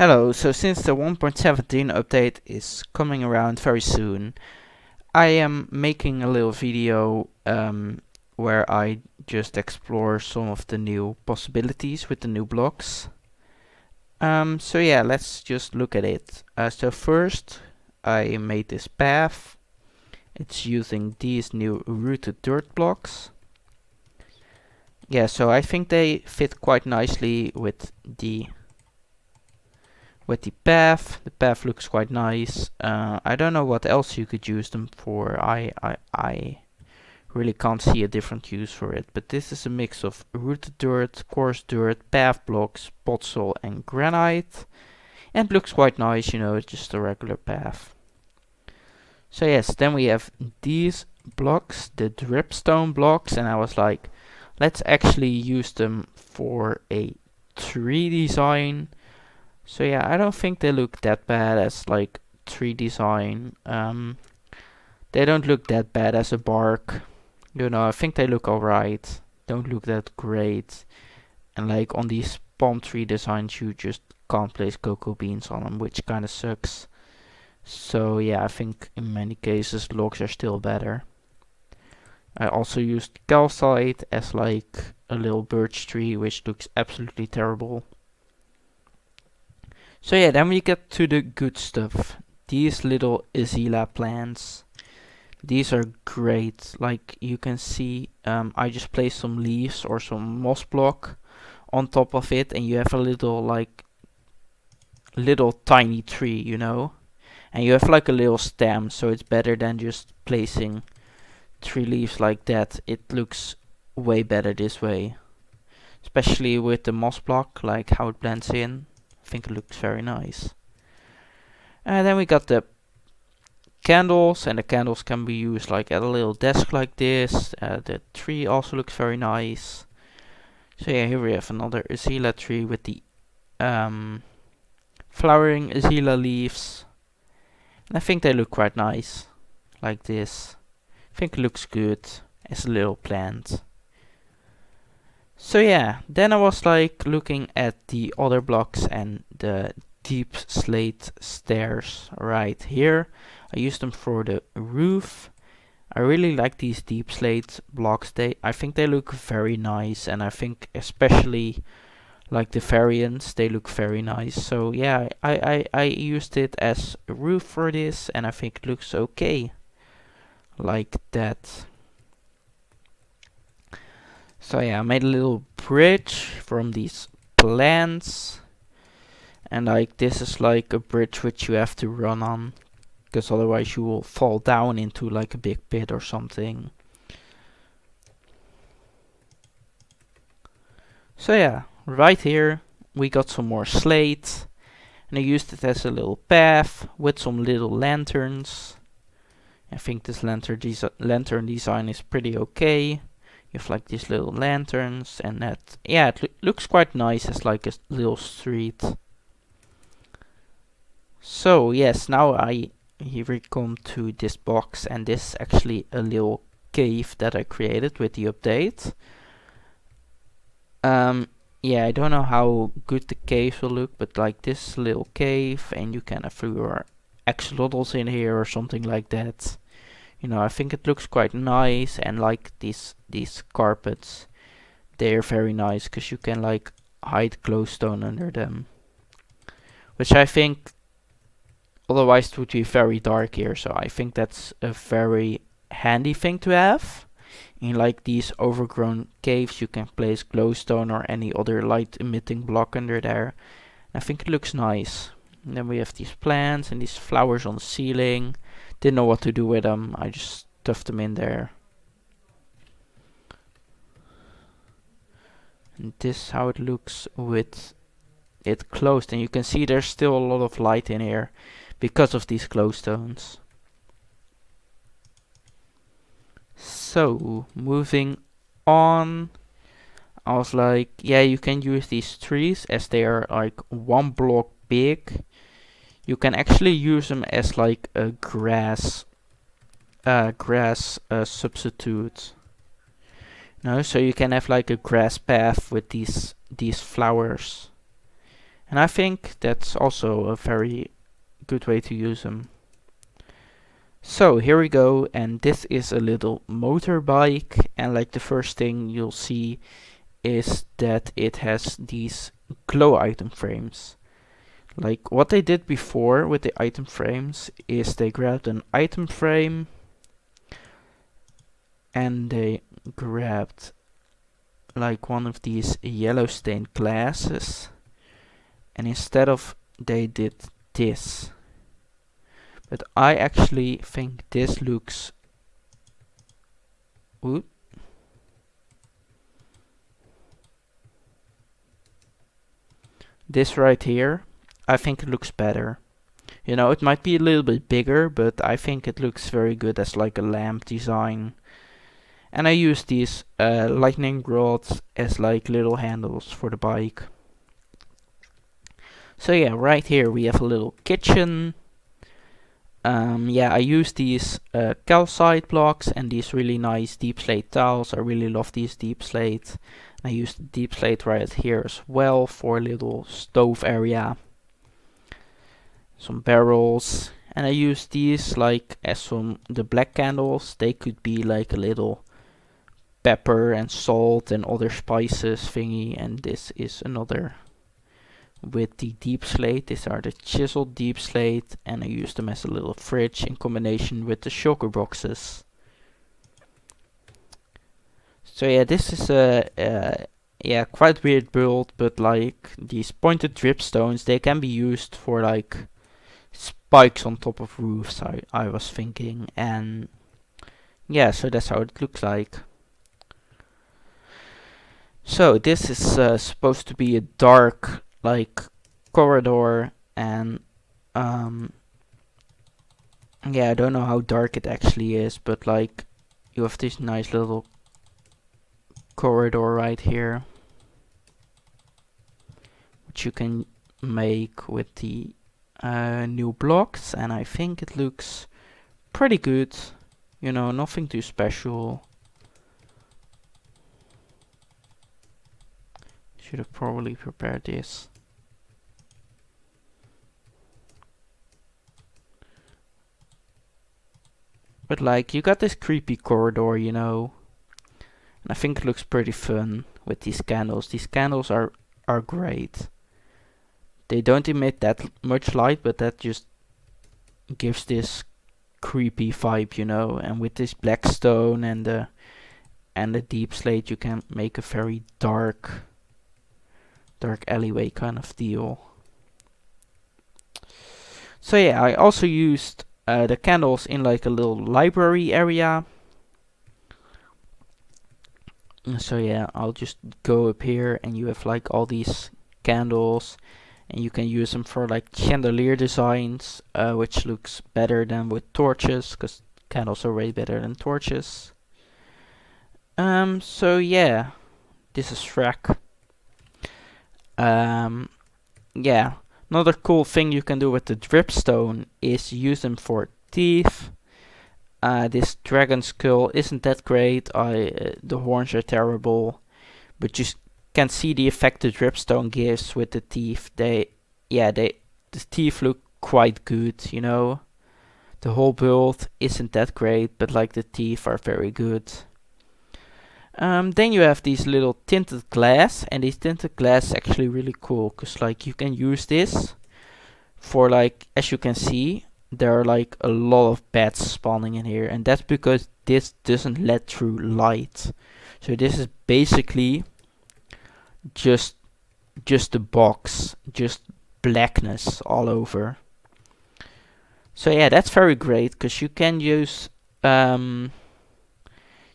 Hello, so since the 1.17 update is coming around very soon, I am making a little video where I just explore some of the new possibilities with the new blocks. So yeah, let's just look at it. So first, I made this path. It's using these new rooted dirt blocks. Yeah, so I think they fit quite nicely with the path. The path looks quite nice. I don't know what else you could use them for. I really can't see a different use for it. But this is a mix of rooted dirt, coarse dirt, path blocks, podzol and granite. And looks quite nice, you know, it's just a regular path. So yes, then we have these blocks, the dripstone blocks, and I was like, let's actually use them for a tree design. So yeah, I don't think they look that bad as like tree design. They don't look that bad as a bark. You know, I think they look alright. Don't look that great. And like on these palm tree designs, you just can't place cocoa beans on them, which kind of sucks. So yeah, I think in many cases logs are still better. I also used calcite as like a little birch tree, which looks absolutely terrible. So yeah, then we get to the good stuff. These little Azela plants. These are great. Like you can see, I just placed some leaves or some moss block on top of it, and you have a little little tiny tree, you know. And you have like a little stem, so it's better than just placing 3 leaves like that. It looks way better this way, especially with the moss block, like how it blends in. I think it looks very nice. And then we got the candles, and the candles can be used like at a little desk like this. The tree also looks very nice. So yeah, here we have another Azela tree with the flowering Azela leaves. And I think they look quite nice, like this. I think it looks good as a little plant. So yeah, then I was like looking at the other blocks and the deep slate stairs right here. I used them for the roof. I really like these deep slate blocks. I think they look very nice, and I think especially like the variants, they look very nice. So yeah, I used it as a roof for this, and I think it looks okay like that. So yeah, I made a little bridge from these plants, and like this is like a bridge which you have to run on, because otherwise you will fall down into like a big pit or something. So yeah, right here we got some more slate, and I used it as a little path with some little lanterns. I think this lantern design is pretty okay. You have like these little lanterns, and that, yeah, it looks quite nice as like a little street. So yes, now here we come to this box, and this is actually a little cave that I created with the update. Yeah, I don't know how good the cave will look, but like this little cave, and you can have your axolotls in here or something like that. You know, I think it looks quite nice, and like these carpets, they're very nice because you can like hide glowstone under them, which I think otherwise it would be very dark here. So I think that's a very handy thing to have. In like these overgrown caves, you can place glowstone or any other light emitting block under there. I think it looks nice. And then we have these plants and these flowers on the ceiling. Didn't know what to do with them. I just stuffed them in there. And this is how it looks with it closed. And you can see there's still a lot of light in here because of these glowstones. So, moving on, I was like, yeah, you can use these trees as they are like 1 block big. You can actually use them as like a grass substitute. No, so you can have like a grass path with these flowers, And I think that's also a very good way to use them. So here we go, and this is a little motorbike, and like the first thing you'll see is that it has these glow item frames. Like what they did before with the item frames is they grabbed an item frame and they grabbed like one of these yellow stained glasses, and instead of they did this. But I actually think this looks... Ooh. This right here, I think it looks better. You know, it might be a little bit bigger, but I think it looks very good as like a lamp design. And I use these lightning rods as like little handles for the bike. So yeah, right here we have a little kitchen. Yeah, I use these calcite blocks and these really nice deep slate tiles. I really love these deep slate. I use the deep slate right here as well for a little stove area. Some barrels, and I use these like as the black candles. They could be like a little pepper and salt and other spices thingy, and this is another with the deep slate. These are the chiseled deep slate, and I use them as a little fridge in combination with the shulker boxes. So yeah, this is a yeah, quite weird build, but like these pointed dripstones, they can be used for like spikes on top of roofs, I was thinking, and yeah, so that's how it looks like. So this is supposed to be a dark like corridor, and yeah, I don't know how dark it actually is, but like you have this nice little corridor right here, which you can make with the new blocks, and I think it looks pretty good. You know, nothing too special. Should have probably prepared this. But like, you got this creepy corridor, you know, and I think it looks pretty fun with these candles. These candles are great. They don't emit that much light, but that just gives this creepy vibe, you know. And with this black stone and the deep slate, you can make a very dark alleyway kind of deal. So yeah, I also used the candles in like a little library area. So yeah, I'll just go up here, and you have like all these candles, and you can use them for like chandelier designs, which looks better than with torches, because candles are way better than torches. So yeah, this is Shrek. Yeah, another cool thing you can do with the dripstone is use them for teeth. This dragon skull isn't that great. The horns are terrible, but you can see the effect the dripstone gives with the teeth. The teeth look quite good, you know. The whole build isn't that great, but like the teeth are very good. Then you have these little tinted glass, and these tinted glass is actually really cool, cause like you can use this for like, as you can see, there are like a lot of bats spawning in here, and that's because this doesn't let through light. So this is basically just a box, just blackness all over. So yeah, that's very great, because you can use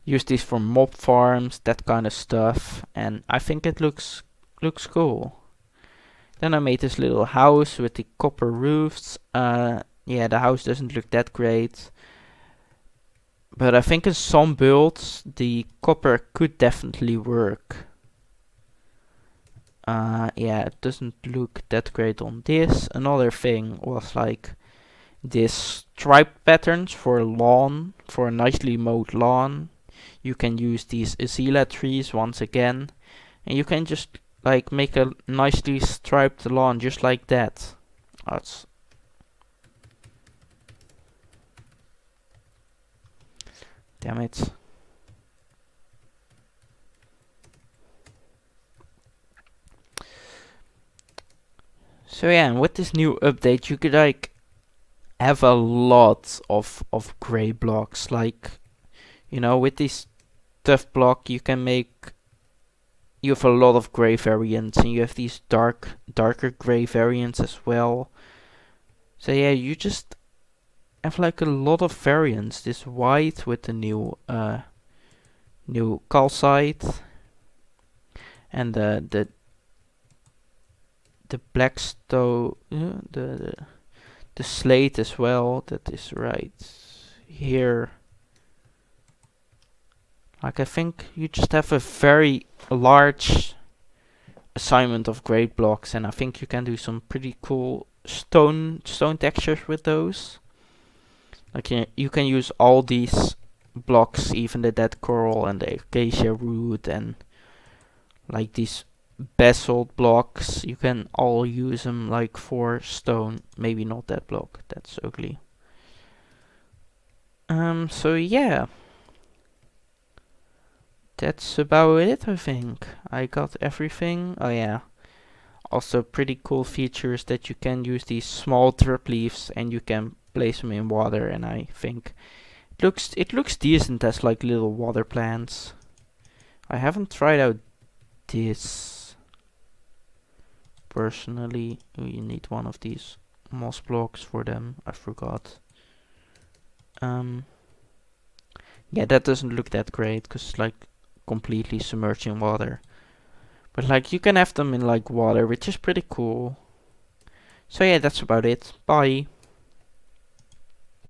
these for mob farms, that kind of stuff, and I think it looks cool. Then I made this little house with the copper roofs. Yeah, the house doesn't look that great, but I think in some builds the copper could definitely work. Yeah, it doesn't look that great on this. Another thing was like this striped patterns for lawn, for a nicely mowed lawn. You can use these azalea trees once again, and you can just like make a nicely striped lawn just like that. That's damn it. So yeah, and with this new update, you could like have a lot of gray blocks. Like, you know, with this tough block, you have a lot of gray variants, and you have these darker gray variants as well. So yeah, you just have like a lot of variants. This white with the new calcite, and the black stone, the slate as well. That is right here. Like, I think you just have a very large assignment of gray blocks, and I think you can do some pretty cool stone textures with those. Like, you can use all these blocks, even the dead coral and the acacia root, and like these basalt blocks. You can all use them like for stone. Maybe not that block. That's ugly. So yeah. That's about it, I think. I got everything. Oh yeah. Also pretty cool features that you can use these small drip leaves and you can place them in water, and I think it looks decent as like little water plants. I haven't tried out this personally. Oh, you need one of these moss blocks for them. I forgot. Yeah, that doesn't look that great because it's like completely submerged in water. But like you can have them in like water, which is pretty cool. So yeah, that's about it. Bye.